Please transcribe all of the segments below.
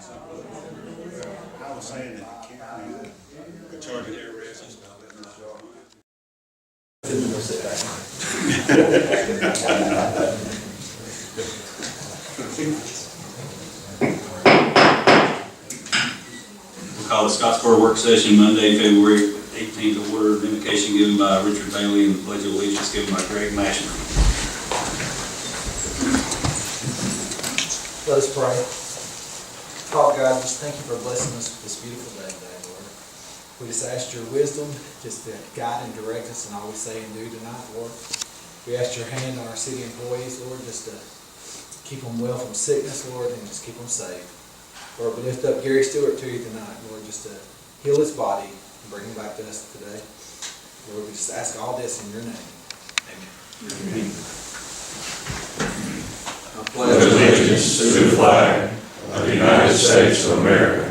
I was saying that the county could charge their residents. We'll call the Scottsboro work session Monday, February 18th to order. Invocation given by Richard Bailey and the Pledge of Allegiance given by Greg Mashner. Let us pray. Oh God, just thank you for blessing us with this beautiful day today, Lord. We just ask your wisdom just to guide and direct us in all we say and do tonight, Lord. We ask your hand on our city employees, Lord, just to keep them well from sickness, Lord, and just keep them safe. Lord, we lift up Gary Stewart to you tonight, Lord, just to heal his body and bring him back to us today. Lord, we just ask all this in your name. Amen. I pledge allegiance to the flag of the United States of America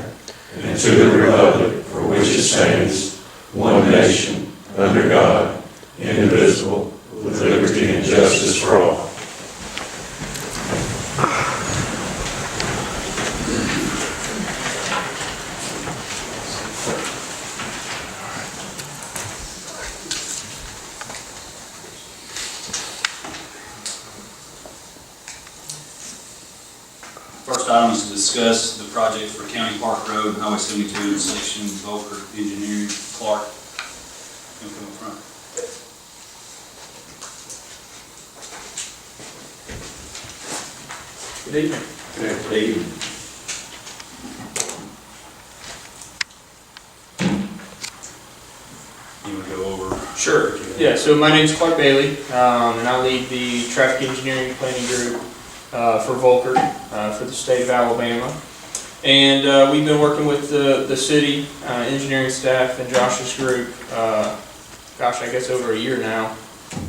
and to the republic for which it stands, one nation, under God, indivisible, with liberty and justice for all. First item is to discuss the project for County Park Road, Highway 72 intersection, Volker Engineering, Clark. Come up front. Good evening. Good evening. You want to go over? Sure. Yeah, so my name's Clark Bailey, and I lead the traffic engineering planning group for Volker for the state of Alabama. And we've been working with the city engineering staff and Josh's group, gosh, I guess over a year now,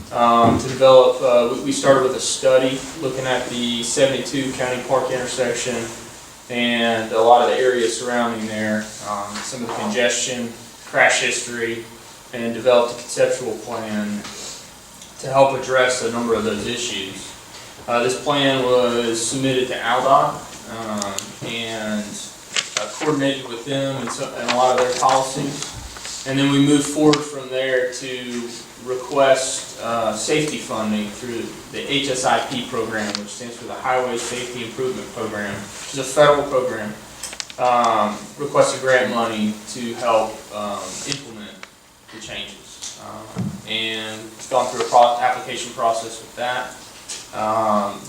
to develop, we started with a study looking at the 72 County Park intersection and a lot of the areas surrounding there, some of the congestion, crash history, and developed a conceptual plan to help address a number of those issues. This plan was submitted to ALDOT and coordinated with them and a lot of their policies. And then we moved forward from there to request safety funding through the HSIP program, which stands for the Highway Safety Improvement Program, which is a federal program. Requested grant money to help implement the changes. And it's gone through a application process with that.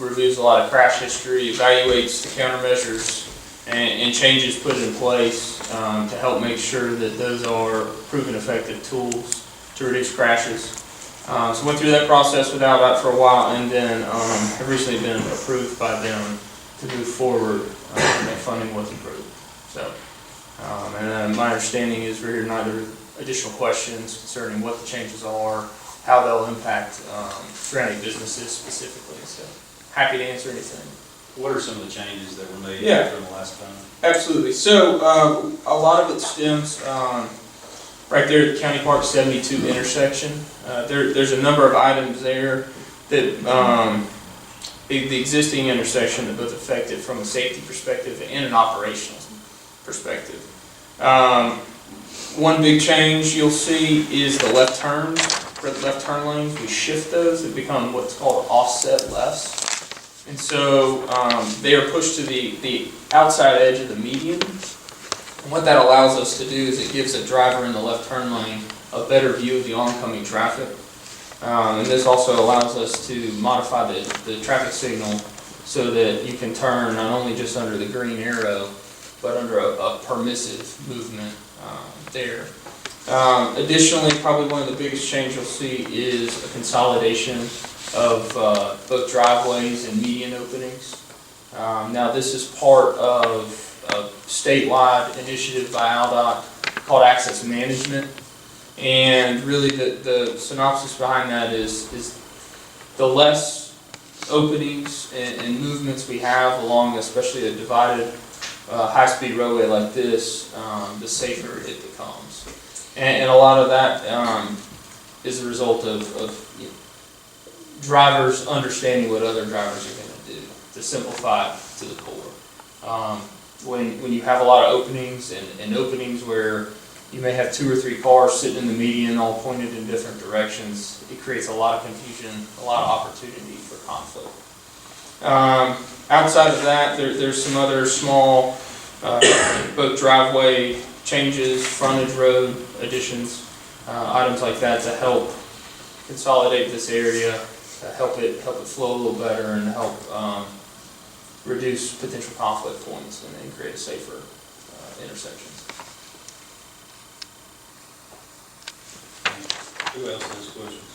Reviews a lot of crash history, evaluates the countermeasures and changes put in place to help make sure that those are proven effective tools to reduce crashes. So went through that process with ALDOT for a while, and then have recently been approved by them to move forward, and that funding was approved. So, and my understanding is we're here tonight. There are additional questions concerning what the changes are, how they'll impact surrounding businesses specifically. So happy to answer anything. What are some of the changes that were made from the last time? Absolutely. So a lot of it stems right there at the County Park 72 intersection. There's a number of items there that the existing intersection that both affected from a safety perspective and an operational perspective. One big change you'll see is the left turns. For the left turn lanes, we shift those. They become what's called offset lefts. And so they are pushed to the outside edge of the median. And what that allows us to do is it gives a driver in the left turn lane a better view of the oncoming traffic. And this also allows us to modify the traffic signal so that you can turn not only just under the green arrow, but under a permissive movement there. Additionally, probably one of the biggest changes you'll see is a consolidation of both driveways and median openings. Now this is part of a statewide initiative by ALDOT called Access Management. And really the synopsis behind that is the less openings and movements we have along especially a divided high-speed roadway like this, the safer it becomes. And a lot of that is a result of drivers understanding what other drivers are going to do to simplify it to the core. When you have a lot of openings and openings where you may have 2 or 3 cars sitting in the median all pointed in different directions, it creates a lot of confusion, a lot of opportunity for conflict. Outside of that, there's some other small, both driveway changes, frontage road additions, items like that to help consolidate this area, help it flow a little better and help reduce potential conflict points and create a safer intersection. Who else has questions?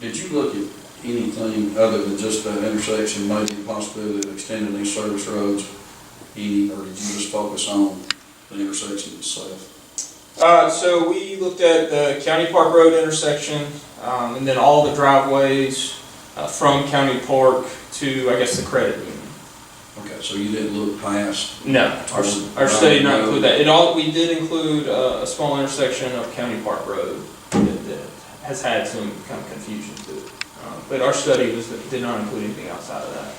Did you look at anything other than just that intersection, maybe the possibility of extending these service roads, or did you just focus on the intersection itself? So we looked at the County Park Road intersection, and then all the driveways from County Park to, I guess, the credit union. Okay, so you didn't look past? No, our study did not include that. We did include a small intersection of County Park Road that has had some kind of confusion to it. But our study did not include anything outside of that.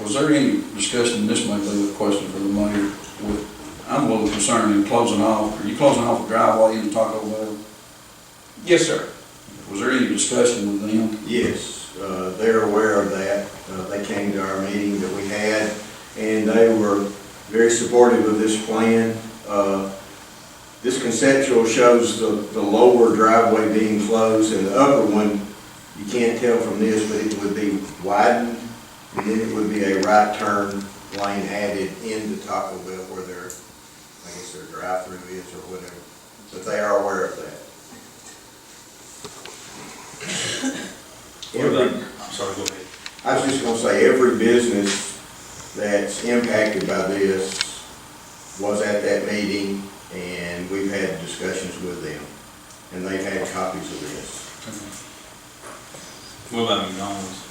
Was there any discussion, this might be a question for the mayor, I'm a little concerned in closing off, are you closing off a driveway in Taco Bell? Yes, sir. Was there any discussion with them? Yes, they're aware of that. They came to our meeting that we had, and they were very supportive of this plan. This conceptual shows the lower driveway being closed, and the upper one, you can't tell from this, but it would be widened, and then it would be a right turn lane added into Taco Bell where their, I guess their drive-through is or whatever. But they are aware of that. I'm sorry, go ahead. I was just gonna say, every business that's impacted by this was at that meeting, and we've had discussions with them, and they've had copies of this. What about McDonald's?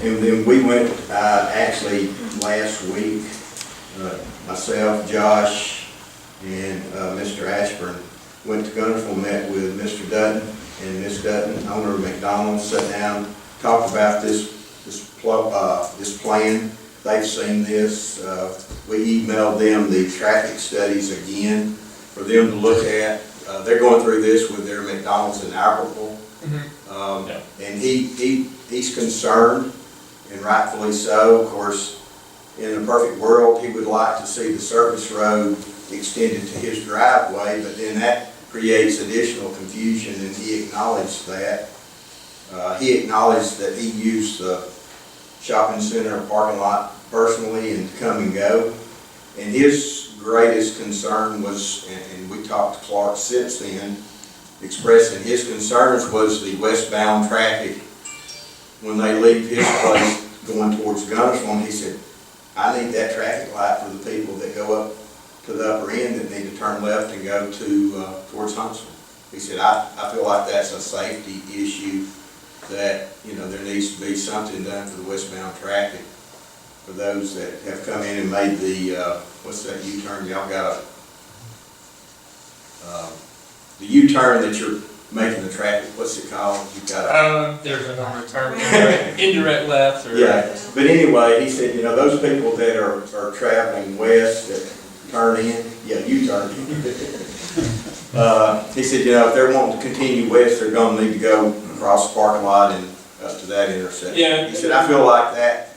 And then we went, actually, last week, myself, Josh, and Mr. Ashburn went to Gunnersville, met with Mr. Dutton and Ms. Dutton, owner of McDonald's, sat down, talked about this plan. They've seen this. We emailed them the traffic studies again for them to look at. They're going through this with their McDonald's in Albertville. And he's concerned, and rightfully so. Of course, in a perfect world, he would like to see the service road extended to his driveway, but then that creates additional confusion, and he acknowledged that. He acknowledged that he used the shopping center parking lot personally and to come and go. And his greatest concern was, and we talked to Clark since then, expressing his concerns was the westbound traffic when they leave his place going towards Gunnersville. He said, I need that traffic light for the people that go up to the upper end that need to turn left and go to towards Huntsville. He said, I feel like that's a safety issue, that, you know, there needs to be something done for the westbound traffic for those that have come in and made the, what's that U-turn? Y'all got the U-turn that you're making the traffic, what's it called? You've got There's a number of terms, indirect left or. yeah, but anyway, he said, you know, those people that are traveling west that turn in, yeah, U-turn. He said, you know, if they're wanting to continue west, they're gonna need to go across the parking lot and up to that intersection. Yeah. He said, I feel like that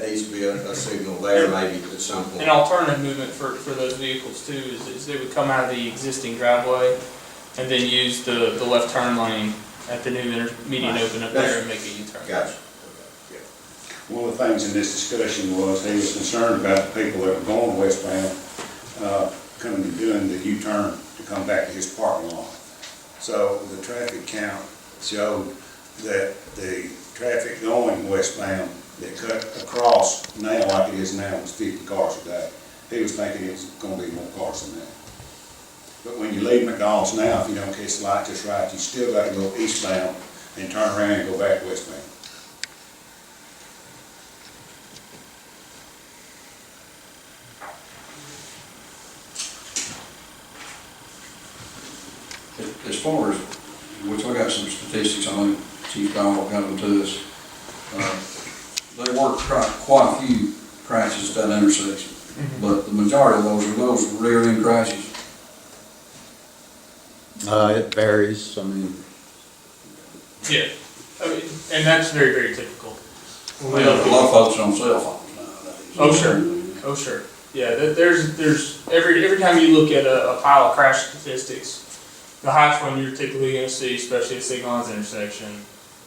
needs to be a signal there maybe at some point. An alternative movement for those vehicles too is they would come out of the existing driveway and then use the left turn lane at the new median open up there and make a U-turn. Gotcha. One of the things in this discussion was he was concerned about the people that were going westbound, coming and doing the U-turn to come back to his parking lot. So the traffic count showed that the traffic going westbound that cut across now like it is now was 50 cars a day. He was thinking it was going to be more cars than that. But when you leave McDonald's now, if you don't catch the light just right, you still got to go eastbound and turn around and go back westbound. As far as, which I got some statistics on it, Chief Dog got them to us. There were quite a few crashes at that intersection, but the majority of those rear end crashes. It varies, I mean, Yeah, I mean, and that's very, very typical. Well, a lot of folks on cell phones nowadays. Oh, sure. Oh, sure. Yeah, there's every time you look at a pile of crash statistics, the highest one you're typically going to see, especially at Signal's intersection,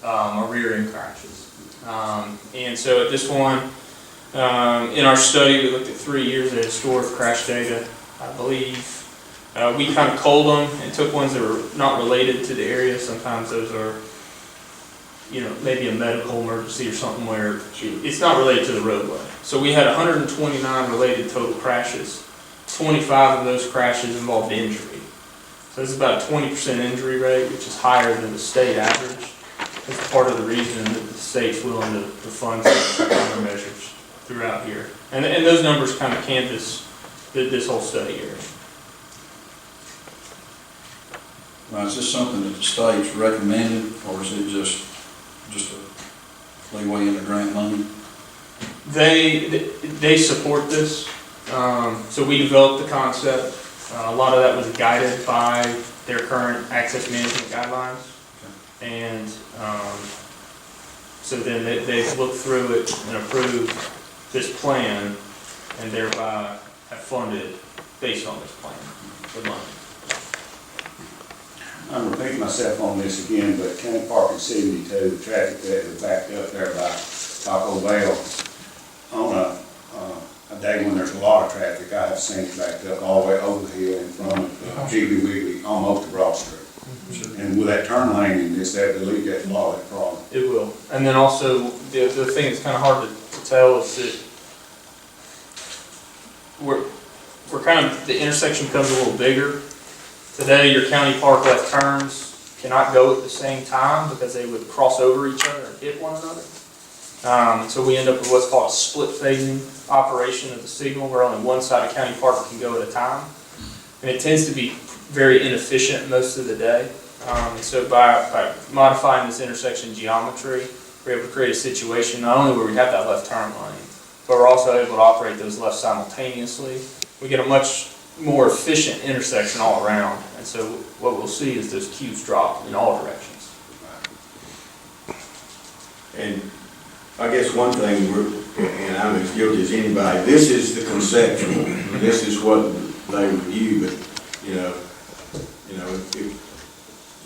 are rear end crashes. And so at this one, in our study, we looked at 3 years of historic crash data, I believe. We kind of culled them and took ones that were not related to the area. Sometimes those are, maybe a medical emergency or something where it's not related to the roadway. So we had 129 related total crashes. 25 of those crashes involved injury. So it's about a 20% injury rate, which is higher than the state average. That's part of the reason that the state's willing to fund some countermeasures throughout here. And those numbers kind of canvass this whole study area. Now, is this something that the state's recommended, or is it just a leeway in the grant money? They support this. So we developed the concept. A lot of that was guided by their current access management guidelines. And so then they've looked through it and approved this plan, and thereby have funded based on this plan the money. I'm repeating myself on this again, but County Park and 72, the traffic that was backed up there by Taco Bell, on a day when there's a lot of traffic, I have seen it backed up all the way over the hill in front of Jiggly Wiggly, almost to Broad Street. And with that turn lane in this, that will alleviate a lot of that problem. It will. And then also, the thing that's kind of hard to tell is that we're kind of, the intersection becomes a little bigger. Today, your county park left turns cannot go at the same time because they would cross over each other and hit one another. So we end up with what's called a split phasing operation of the signal, where only one side of county park can go at a time. And it tends to be very inefficient most of the day. So by modifying this intersection geometry, we're able to create a situation not only where we have that left turn lane, but we're also able to operate those left simultaneously. We get a much more efficient intersection all around. And so what we'll see is those queues drop in all directions. And I guess one thing, and I'm as guilty as anybody, this is the conceptual, this is what they review, but,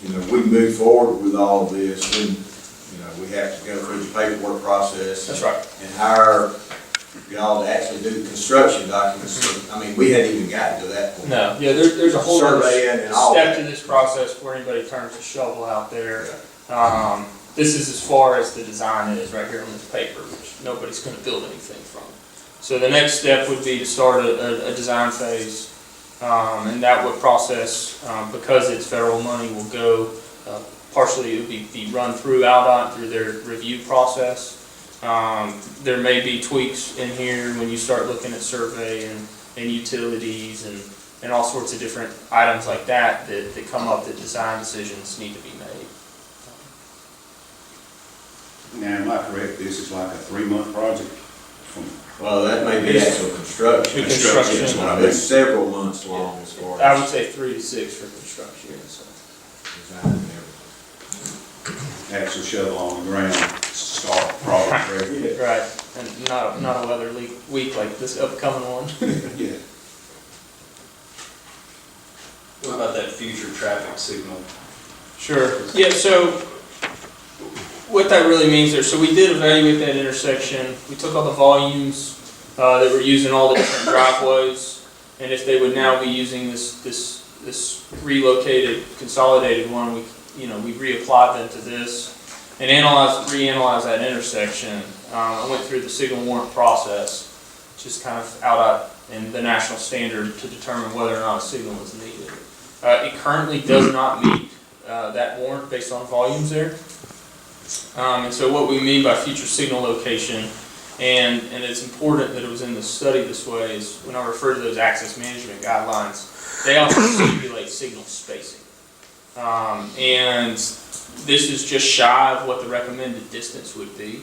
if we move forward with all of this, then, we have to go through the paperwork process. That's right. And hire y'all to actually do the construction documents. I mean, we hadn't even gotten to that point. No, yeah, there's a whole other Surveying and all step that. to this process before anybody turns a shovel out there. This is as far as the design is right here on this paper, which nobody's going to build anything from. So the next step would be to start a design phase, and that would process, because it's federal money, will go partially, it would be run through ALDOT through their review process. There may be tweaks in here when you start looking at survey and utilities and all sorts of different items like that come up that design decisions need to be made. Now, am I correct, this is like a 3-month project? Well, that may be actual construction. Construction. It's gonna be several months long as far as. I would say 3 to 6 for construction. So. Design and everything. Actual shovel on the ground, start project ready. Right, and not a weather week like this upcoming one. Yeah. What about that future traffic signal? Sure. Yeah, so what that really means there, so we did evaluate that intersection. We took all the volumes that were used in all the different driveways, and if they would now be using this relocated, consolidated one, we reapplied them to this and reanalyzed that intersection. I went through the signal warrant process, just kind of out in the national standard to determine whether or not a signal is needed. It currently does not meet that warrant based on volumes there. And so what we mean by future signal location, and it's important that it was in the study this way, is when I refer to those access management guidelines, they also stipulate signal spacing. And this is just shy of what the recommended distance would be.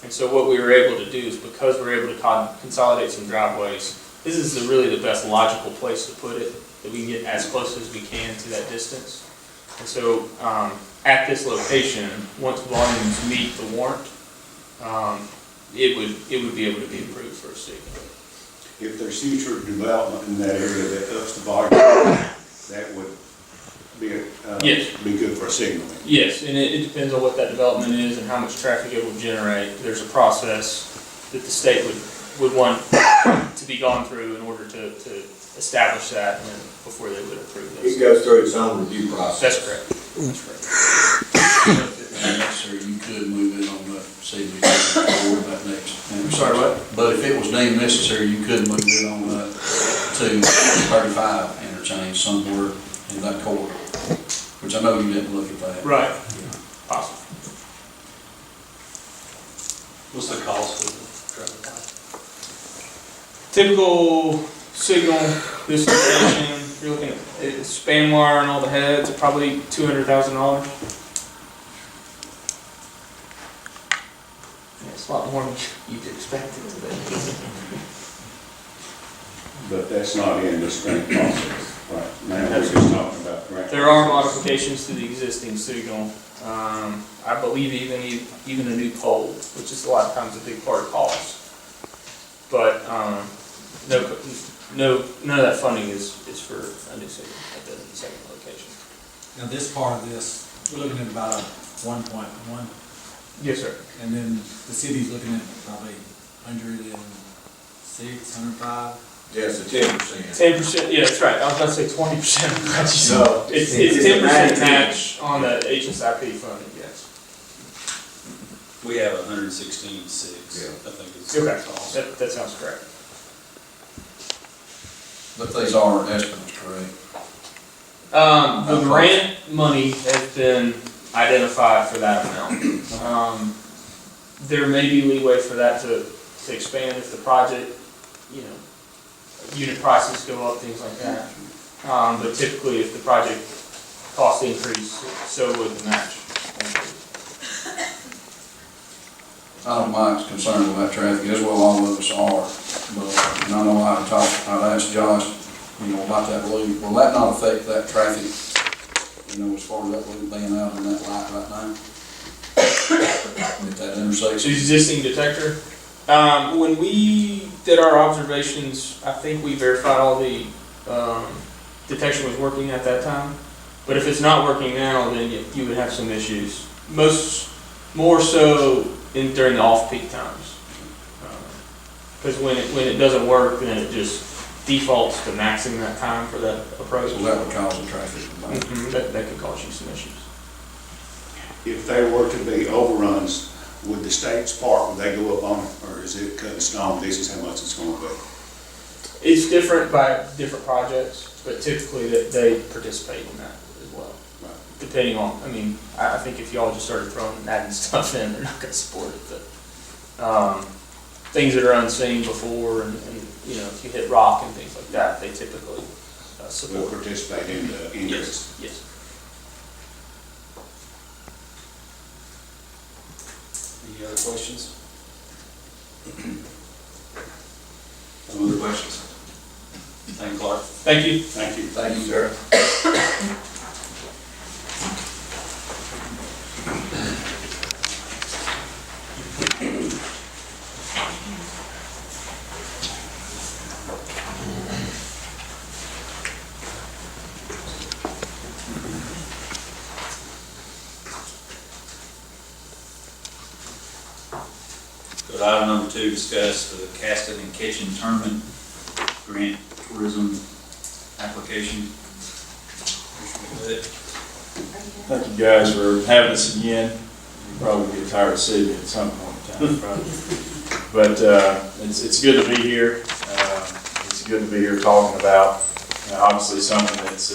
And so what we were able to do is, because we're able to consolidate some driveways, this is really the best logical place to put it, that we can get as close as we can to that distance. And so at this location, once volumes meet the warrant, it would be able to be approved for a signal. If there's future development in that area that ups the volume, that would be, Yes. be good for signaling. Yes, and it depends on what that development is and how much traffic it will generate. There's a process that the state would want to be gone through in order to establish that and before they would approve It this. goes through its own review process. That's correct. That's correct. If it's necessary, you could move it on the city board that next. I'm sorry, what? But if it was deemed necessary, you could move it on to 35 interchange somewhere in that corridor, which I know you didn't look at that. Right. Possible. What's the cost of the traffic light? Typical signal, this location, you're looking at span wire and all the heads, are probably $200,000. Yeah, it's a lot more than you'd expect it to be. But that's not in this grant process. Right, now we're just talking about grant. There are modifications to the existing signal. I believe even a new pole, which is a lot of times a big part of cost. But none of that funding is for a new signal at the second location. Now, this part of this, we're looking at about a 1.1, Yes, sir. and then the city's looking at probably 106, 105. Yes, the 10%. 10%, yeah, that's right. I was about to say 20%. No. It's It's 10% 19. match on the HSIP funding, yes. We have 116.6, Yeah. I think is Okay, the cost. that sounds correct. But these are estimates, correct? The grant money has been identified for that amount. There may be leeway for that to expand if the project, unit prices go up, things like that. But typically, if the project cost increase, so would the match. I don't mind concerned with that traffic, as well all of us are, but I know I'd asked Josh, about that loop. Will that not affect that traffic, as far as that loop being out in that light right now? At that The intersection? existing detector, when we did our observations, I think we verified all the detection was working at that time. But if it's not working now, then you would have some issues. More so during the off-peak times. Because when it doesn't work, then it just defaults to maxing that time for that approach. So that would cause the traffic. That could cause you some issues. If there were to be overruns, would the state's part, would they go up on it, or is it cut in stone, this is how much it's gonna be? It's different by different projects, but typically they participate in that as well. Right. Depending on, I think if y'all just started adding stuff in, they're not gonna support it, but, things that are unseen before and if you hit rock and things like that, they typically Will support. participate in the increase? Yes. Any other questions? No other questions? Thank you, Clark. Thank you. Thank you. Thank you, sir. Good. Item number 2, discuss the Caston and Kitchen Tournament Grant Tourism application. Thank you guys for having us again. You probably get tired of seeing me at some point in time, probably. But it's good to be here. It's good to be here talking about obviously something that's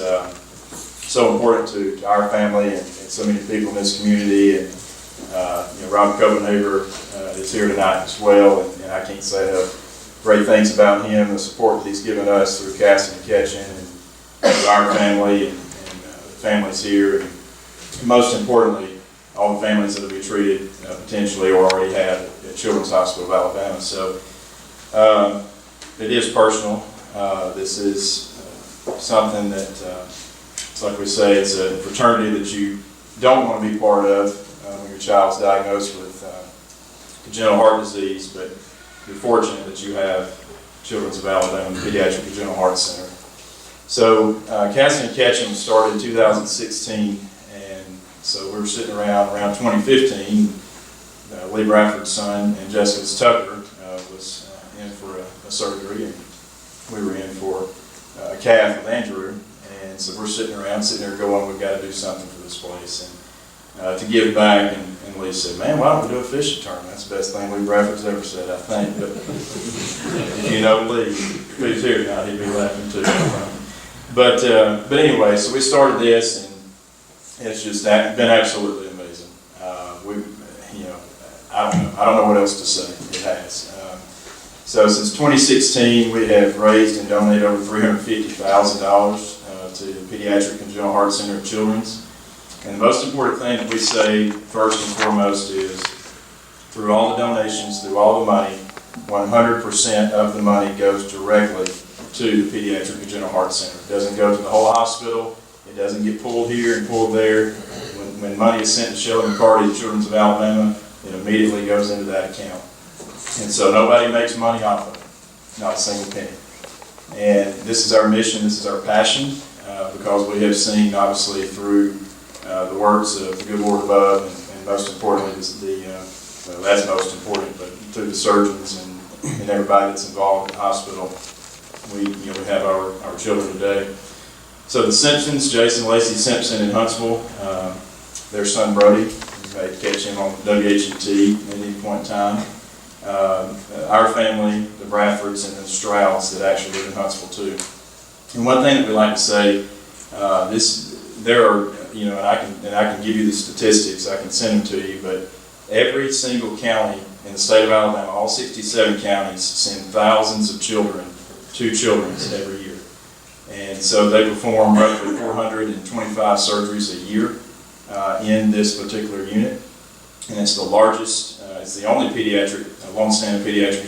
so important to our family and so many people in this community. And Rob Copenhaver is here tonight as well, and I can't say enough great things about him, the support that he's given us through Casting and Catching and our family and families here, and most importantly, all the families that will be treated potentially or already have at Children's Hospital of Alabama. So it is personal. This is something that, it's like we say, it's a fraternity that you don't want to be part of when your child's diagnosed with congenital heart disease, but you're fortunate that you have Children's of Alabama, the Pediatric Congenital Heart Center. So Cassie and Ketchum started in 2016, and so we were sitting around 2015. Lee Bradford's son and Jessica's Tucker was in for a surgery, and we were in for a calf with Andrew, and so we're sitting there going, we've got to do something for this place, and to give back, and Lee said, man, why don't we do a fishing tournament? That's the best thing Lee Bradford's ever said, I think, but if you know Lee, if he's here now, he'd be laughing too. But anyway, so we started this, and it's just been absolutely amazing. I don't know what else to say. It has. So since 2016, we have raised and donated over $350,000 to the Pediatric Congenital Heart Center of Children's. And the most important thing that we say first and foremost is, through all the donations, through all the money, 100% of the money goes directly to the Pediatric Congenital Heart Center. It doesn't go to the whole hospital. It doesn't get pulled here and pulled there. When money is sent to Shelley McCarty, the Children's of Alabama, it immediately goes into that account. And so nobody makes money off of it, not a single penny. And this is our mission, this is our passion, because we have seen, obviously, through the works of the good Lord above, and most importantly, that's most important, but through the surgeons and everybody that's involved in the hospital, we have our children today. So the Simpsons, Jason and Lacey Simpson in Huntsville, their son Brody, you may catch him on WHT at any point in time. Our family, the Bradfords and the Strouds that actually live in Huntsville too. And one thing that we like to say, there are, and I can give you the statistics, I can send them to you, but every single county in the state of Alabama, all 67 counties, send thousands of children to Children's every year. And so they perform roughly 425 surgeries a year in this particular unit. And it's the largest, it's the only long-standing pediatric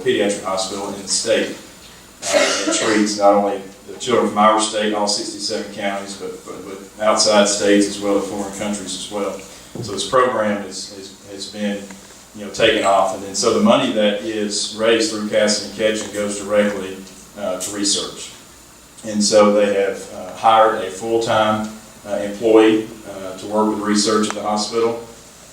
pediatric hospital in the state. It treats not only the children from our state, all 67 counties, but outside states as well as foreign countries as well. So this program has been taken off. And then so the money that is raised through Cassie and Ketchum goes directly to research. And so they have hired a full-time employee to work with research at the hospital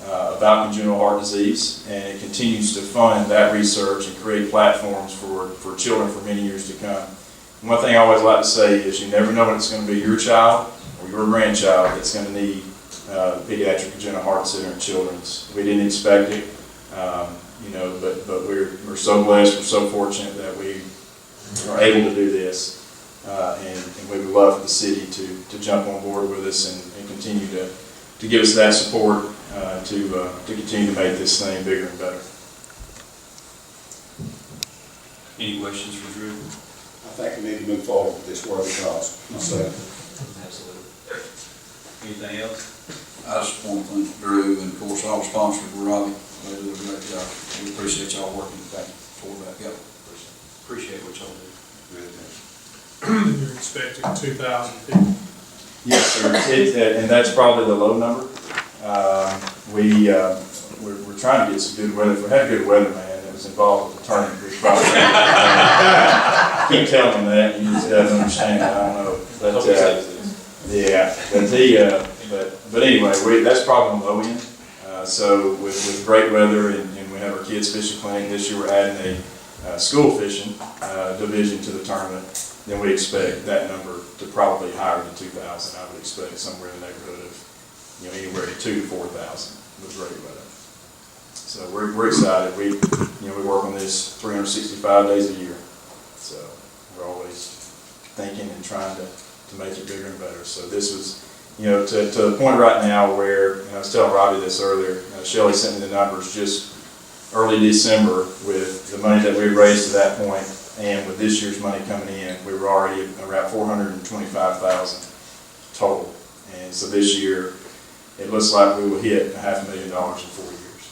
about congenital heart disease, and it continues to fund that research and create platforms for children for many years to come. And one thing I always like to say is, you never know when it's going to be your child or your grandchild that's going to need the Pediatric Congenital Heart Center at Children's. We didn't expect it, but we're so blessed, we're so fortunate that we are able to do this, and we would love for the city to jump on board with us and continue to give us that support to continue to make this thing bigger and better. Any questions for Drew? I think we need to move forward with this worthy cause myself. Absolutely. Anything else? I just want to thank Drew and of course all sponsors, Robbie. They do a great job. We appreciate y'all working toward that goal. Appreciate what y'all do. Really do. You're expecting 2,000 people. Yes, sir. And that's probably the low number. We're trying to get some good weather. If we had good weather, man, that was involved with the tournament, we probably keep telling him that, and he just doesn't understand. I don't know. But but anyway, that's probably on the low end. So with great weather and we have our kids fishing clinic this year, we're adding a school fishing division to the tournament. Then we expect that number to probably higher than 2,000. I would expect somewhere in the neighborhood of anywhere to 2,000 to 4,000 with great weather. So we're excited. We work on this 365 days a year. So we're always thinking and trying to make it bigger and better. So this was, to the point right now where, and I was telling Robbie this earlier, Shelley sent me the numbers just early December with the money that we raised to that point, and with this year's money coming in, we were already around $425,000. total. And so this year, it looks like we will hit $500,000 in 4 years.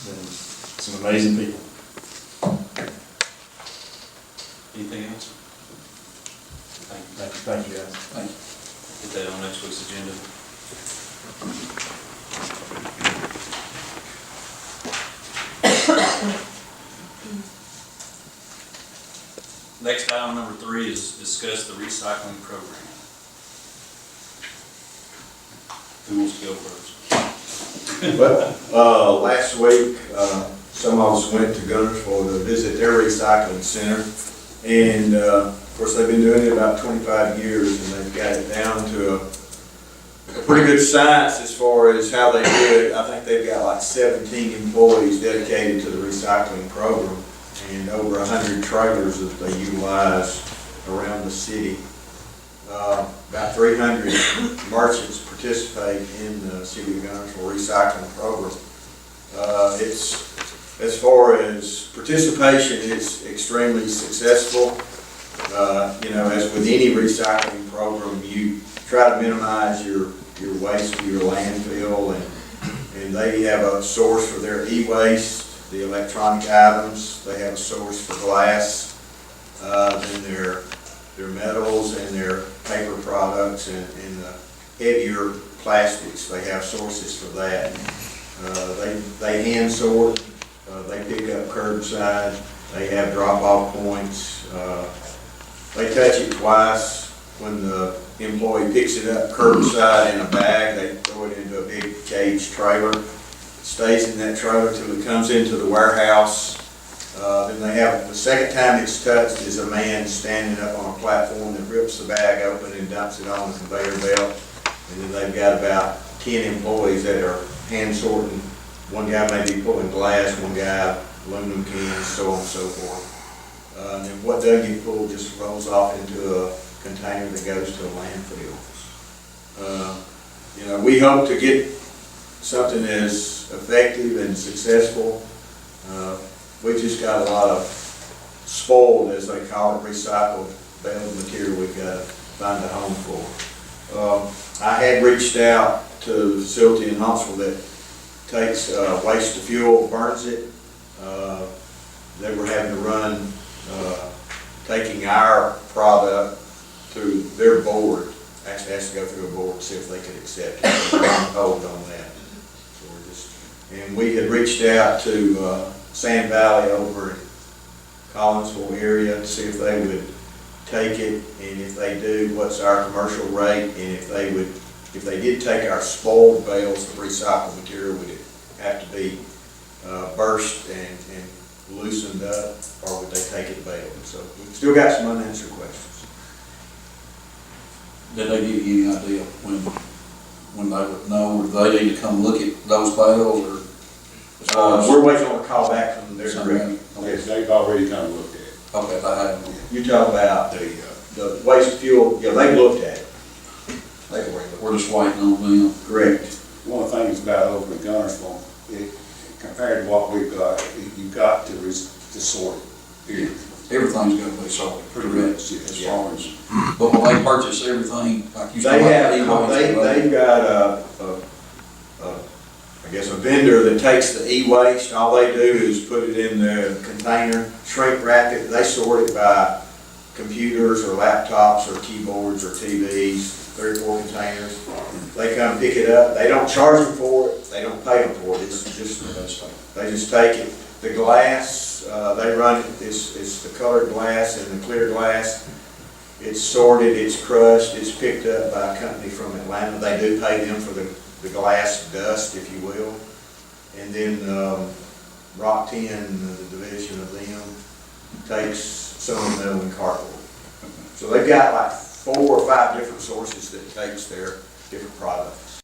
Been some amazing people. Anything else? Thank you guys. Thank you. Put that on next week's agenda. Next item, number 3, is discuss the recycling program. Who wants to go first? Well, last week, some of us went to Gunnersville to visit their recycling center. And, of course, they've been doing it about 25 years, and they've got it down to a pretty good science as far as how they do it. I think they've got like 17 employees dedicated to the recycling program, and over 100 trailers that they utilize around the city. About 300 merchants participate in the City of Gunnersville recycling program. As far as participation, it's extremely successful. You know, as with any recycling program, you try to minimize your waste to your landfill, and they have a source for their e-waste, the electronic items. They have a source for glass, then their metals and their paper products, and the heavier plastics. They have sources for that. They hand sort. They pick up curbside. They have drop-off points. They touch it twice. When the employee picks it up curbside in a bag, they throw it into a big cage trailer. It stays in that trailer till it comes into the warehouse. Then they have, the second time it's touched is a man standing up on a platform that rips the bag open and dumps it on the conveyor belt. And then they've got about 10 employees that are hand sorting. One guy may be pulling glass, one guy aluminum cans, so on and so forth. And then what doesn't get pulled just rolls off into a container that goes to a landfill. You know, we hope to get something as effective and successful. We just got a lot of spoiled, as they call it, recycled bale material we've got to find a home for. I had reached out to the facility in Huntsville that takes waste to fuel, burns it. They were having to run, taking our product through their board. Actually has to go through a board to see if they could accept it. We're on hold on that. So and we had reached out to Sand Valley over in Collinsville area to see if they would take it, and if they do, what's our commercial rate, and if they did take our spoiled bales of recycled material, would it have to be burst and loosened up, or would they take it baled? So we've still got some unanswered questions. Did they give you any idea when they would know, or do they need to come look at those bales, or? as far as- We're waiting on a call back from their director. Yes, they've already kind of looked at it. Okay, they haven't. You talk about the waste fuel, yeah, they looked at it. We're just waiting on them. Correct. One of the things about over in Gunnersville, compared to what we've got, you've got to sort it. Everything's gonna be sorted, Pretty correct, much, yeah. as far as, but when they purchase everything, like you They said. they've got I guess a vendor that takes the e-waste. All they do is put it in the container, shrink wrap it. They sort it by computers or laptops or keyboards or TVs, 3 or 4 containers. They come pick it up. They don't charge them for it. They don't pay them for it. It's just, they just take it. The glass, they run it, it's the colored glass and the clear glass. It's sorted, it's crushed, it's picked up by a company from Atlanta. They do pay them for the glass dust, if you will. And then Rock 10, the division of them, takes some of them and cardboard. So they've got like 4 or 5 different sources that takes their different products.